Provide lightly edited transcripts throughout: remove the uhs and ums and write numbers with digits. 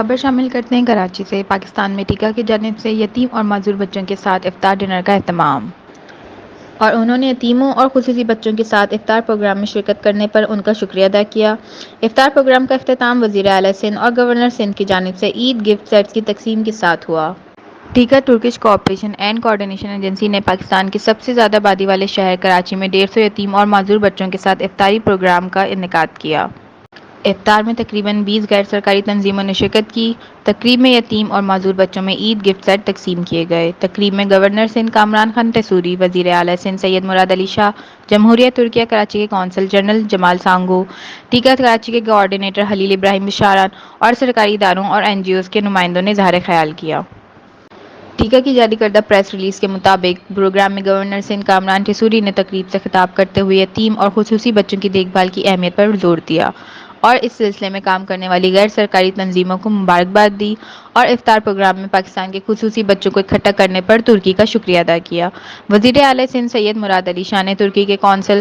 خبر شامل کرتے ہیں کراچی سے۔ پاکستان میں ٹیکا کی جانب سے یتیم اور معذور بچوں کے ساتھ افطار ڈنر کا اہتمام، اور انہوں نے یتیموں اور خصوصی بچوں کے ساتھ افطار پروگرام میں شرکت کرنے پر ان کا شکریہ ادا کیا۔ افطار پروگرام کا اختتام وزیر اعلیٰ سندھ اور گورنر سندھ کی جانب سے عید گفٹ سیٹس کی تقسیم کے ساتھ ہوا۔ ٹیکا Turkish cooperation and coordination agency نے پاکستان کے سب سے زیادہ آبادی والے شہر کراچی میں 150 یتیم اور معذور بچوں کے ساتھ افطاری پروگرام کا انعقاد کیا۔ افطار میں تقریباً 20 غیر سرکاری تنظیموں نے شرکت کی۔ تقریب میں یتیم اور معذور بچوں میں عید گفٹ سیٹ تقسیم کیے گئے۔ تقریب میں گورنر سندھ کامران خان ٹیسوری، وزیر اعلیٰ سندھ سید مراد علی شاہ، جمہوریہ ترکیہ کراچی کے قونصل جنرل جمال سانگو، ٹیکا کراچی کے کوآرڈینیٹر خلیل ابراہیم بشاران اور سرکاری اداروں اور این جی اوز کے نمائندوں نے اظہار خیال کیا۔ ٹیکا کی جاری کردہ پریس ریلیز کے مطابق پروگرام میں گورنر سندھ کامران ٹیسوری نے تقریب سے خطاب کرتے ہوئے یتیم اور خصوصی بچوں کی دیکھ بھال کی اہمیت پر زور دیا اور اس سلسلے میں کام کرنے والی غیر سرکاری تنظیموں کو مبارکباد دی، اور افطار پروگرام میں پاکستان کے خصوصی بچوں کو اکٹھا کرنے پر ترکی کا شکریہ ادا کیا۔ وزیر اعلیٰ سندھ سید مراد علی شاہ نے ترکی کے قونصل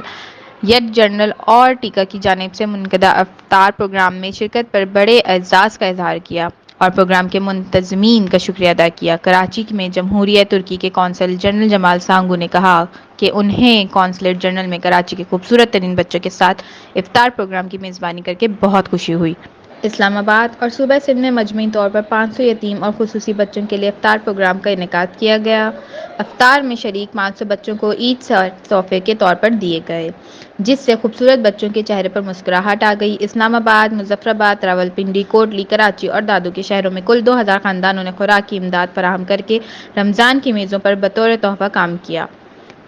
جنرل اور ٹیکا کی جانب سے منعقدہ افطار پروگرام میں شرکت پر بڑے اعزاز کا اظہار کیا اور پروگرام کے منتظمین کا شکریہ ادا کیا۔ کراچی میں جمہوریہ ترکی کے قونصل جنرل جمال سانگو نے کہا کہ انہیں قونصلیٹ جنرل میں کراچی کے خوبصورت ترین بچوں کے ساتھ افطار پروگرام کی میزبانی کرکے بہت خوشی ہوئی۔ اسلام آباد اور صوبہ سندھ میں مجموعی طور پر 500 یتیم اور خصوصی بچوں کے لیے افطار پروگرام کا انعقاد کیا گیا۔ افطار میں شریک 500 بچوں کو عید تحفے کے طور پر دیے گئے، جس سے خوبصورت بچوں کے چہرے پر مسکراہٹ آ گئی۔ اسلام آباد، مظفر آباد، راولپنڈی، کوٹلی، کراچی اور دادو کے شہروں میں کل 2000 خاندانوں نے خوراک کی امداد فراہم کرکے رمضان کی میزوں پر بطور تحفہ کام کیا۔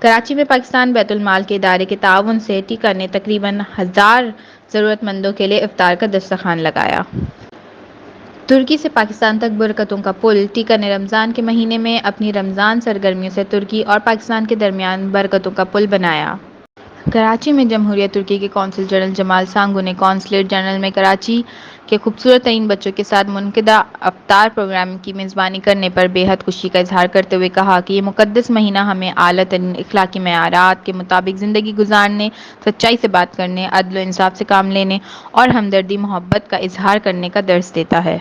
کراچی میں پاکستان بیت المال کے ادارے کے تعاون سے ٹیکا نے تقریباً 1000 ضرورت مندوں کے لیے افطار کا دسترخوان لگایا۔ ترکی سے پاکستان تک برکتوں کا پل، ٹیکا نے رمضان کے مہینے میں اپنی رمضان سرگرمیوں سے ترکی اور پاکستان کے درمیان برکتوں کا پل بنایا۔ کراچی میں جمہوریہ ترکی کے قونصل جنرل جمال سانگو نے قونصلیٹ جنرل میں کراچی کے خوبصورت ترین بچوں کے ساتھ منعقدہ افطار پروگرام کی میزبانی کرنے پر بے حد خوشی کا اظہار کرتے ہوئے کہا کہ یہ مقدس مہینہ ہمیں اعلیٰ ترین اخلاقی معیارات کے مطابق زندگی گزارنے، سچائی سے بات کرنے، عدل و انصاف سے کام لینے اور ہمدردی محبت کا اظہار کرنے کا درس دیتا ہے۔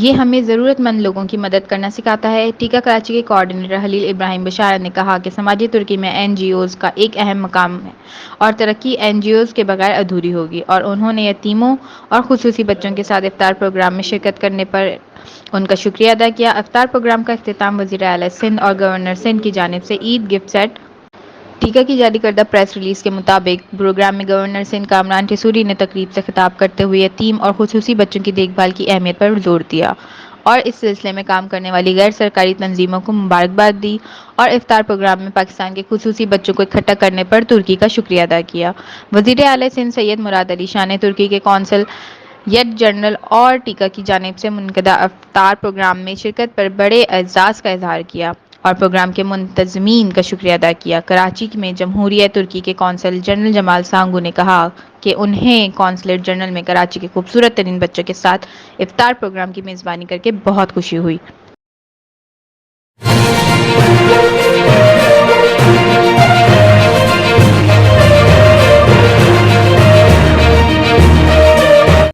یہ ہمیں ضرورت مند لوگوں کی مدد کرنا سکھاتا ہے۔ ٹیکا کراچی کے کوآرڈینیٹر خلیل ابراہیم بشاران نے کہا کہ سماجی ترقی میں این جی اوز کا ایک اہم مقام ہے اور ترقی این جی اوز کے بغیر ادھوری ہوگی، اور انہوں نے یتیموں اور خصوصی بچوں کے ساتھ افطار پروگرام میں شرکت کرنے پر ان کا شکریہ ادا کیا۔ افطار پروگرام کا اختتام وزیر اعلیٰ سندھ اور گورنر سندھ کی جانب سے عید گفٹ سیٹ۔ ٹیکا کی جاری کردہ پریس ریلیز کے مطابق پروگرام میں گورنر سندھ کامران ٹیسوری نے تقریب سے خطاب کرتے ہوئے یتیم اور خصوصی بچوں کی دیکھ بھال کی اہمیت پر زور دیا اور اس سلسلے میں کام کرنے والی غیر سرکاری تنظیموں کو مبارکباد دی، اور افطار پروگرام میں پاکستان کے خصوصی بچوں کو اکٹھا کرنے پر ترکی کا شکریہ ادا کیا۔ وزیر اعلیٰ سندھ سید مراد علی شاہ نے ترکی کے قونصل جنرل اور ٹیکا کی جانب سے منعقدہ افطار پروگرام میں شرکت پر بڑے اعزاز کا اظہار کیا اور پروگرام کے منتظمین کا شکریہ ادا کیا۔ کراچی میں جمہوریہ ترکی کے قونصل جنرل جمال سانگو نے کہا کہ انہیں قونصلیٹ جنرل میں کراچی کے خوبصورت ترین بچوں کے ساتھ افطار پروگرام کی میزبانی کرکے بہت خوشی ہوئی۔